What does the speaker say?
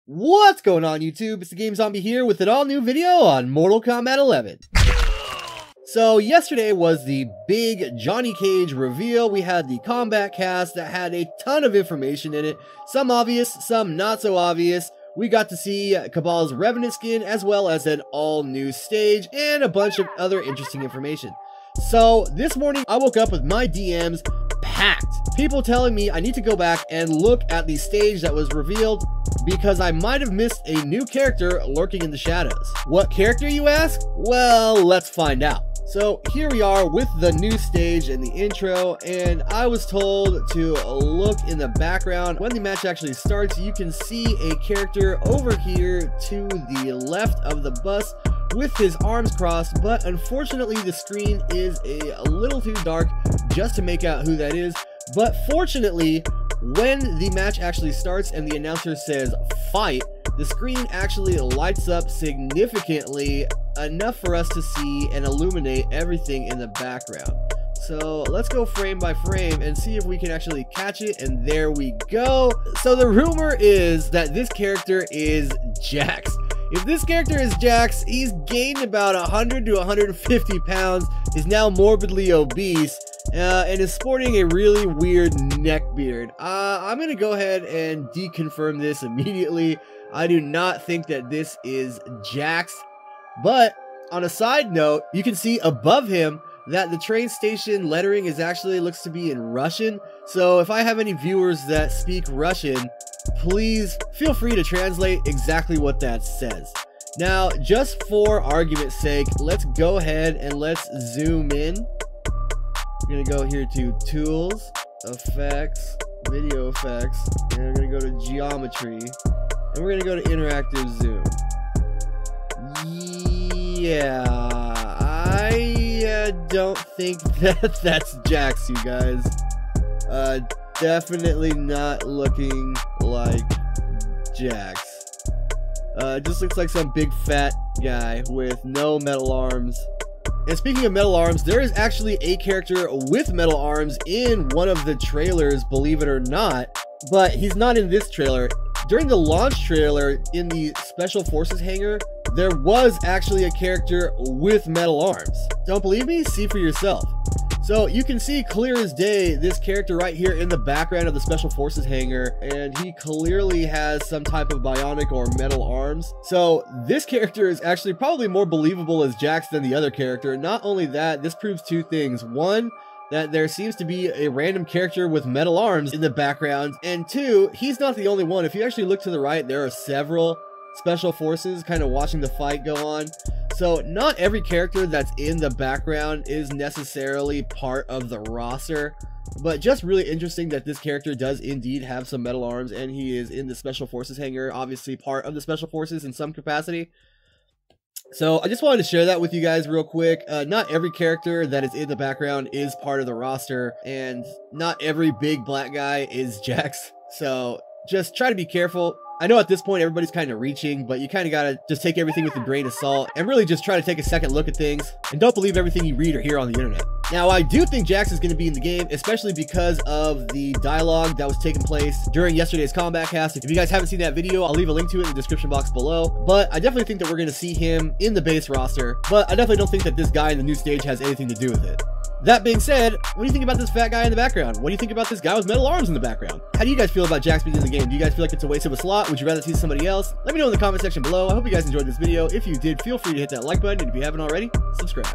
What's going on, YouTube? It's the Game Zombie here with an all-new video on Mortal Kombat 11. So yesterday was the big Johnny Cage reveal. We had the Kombat cast that had a ton of information in it. Some obvious, some not so obvious. We got to see Cabal's Revenant skin as well as an all-new stage and a bunch of other interesting information. So this morning I woke up with my DMs packed. People telling me I need to go back and look at the stage that was revealed because I might have missed a new character lurking in the shadows. What character, you ask? Well, let's find out. So here we are with the new stage and the intro, and I was told to look in the background. When the match actually starts, you can see a character over here to the left of the bus with his arms crossed, but unfortunately the screen is a little too dark just to make out who that is. But fortunately, when the match actually starts and the announcer says fight, the screen actually lights up significantly, enough for us to see and illuminate everything in the background. So let's go frame by frame and see if we can actually catch it, and there we go. So the rumor is that this character is Jax. If this character is Jax, he's gained about 100 to 150 pounds, is now morbidly obese, and is sporting a really weird neck beard. I'm gonna go ahead and deconfirm this immediately. I do not think that this is Jax, but on a side note, you can see above him that the train station lettering is actually looks to be in Russian. So if I have any viewers that speak Russian, please feel free to translate exactly what that says. Now, just for argument's sake, let's go ahead and let's zoom in. We're gonna go here to Tools, Effects, Video Effects, and we're gonna go to Geometry, and we're gonna go to Interactive Zoom. Yeah, I don't think that that's Jax, you guys. Definitely not looking like Jax. Just looks like some big fat guy with no metal arms. And speaking of metal arms, there is actually a character with metal arms in one of the trailers, believe it or not, but he's not in this trailer. During the launch trailer in the Special Forces hangar, there was actually a character with metal arms. Don't believe me? See for yourself. So you can see clear as day this character right here in the background of the Special Forces hangar, and he clearly has some type of bionic or metal arms. So this character is actually probably more believable as Jax than the other character. Not only that, this proves two things. One, that there seems to be a random character with metal arms in the background, and two, he's not the only one. If you actually look to the right, there are several Special Forces kind of watching the fight go on. So not every character that's in the background is necessarily part of the roster, but just really interesting that this character does indeed have some metal arms, and he is in the Special Forces hangar, obviously part of the Special Forces in some capacity. So I just wanted to share that with you guys real quick. Not every character that is in the background is part of the roster, and not every big black guy is Jax. So just try to be careful. I know at this point everybody's kind of reaching, but you kind of gotta just take everything with a grain of salt and really just try to take a second look at things, and don't believe everything you read or hear on the internet. Now, I do think Jax is going to be in the game, especially because of the dialogue that was taking place during yesterday's Kombat cast. If you guys haven't seen that video, I'll leave a link to it in the description box below. But I definitely think that we're going to see him in the base roster, but I definitely don't think that this guy in the new stage has anything to do with it. That being said, what do you think about this fat guy in the background? What do you think about this guy with metal arms in the background? How do you guys feel about Jax being in the game? Do you guys feel like it's a waste of a slot? Would you rather see somebody else? Let me know in the comment section below. I hope you guys enjoyed this video. If you did, feel free to hit that like button, and if you haven't already, subscribe.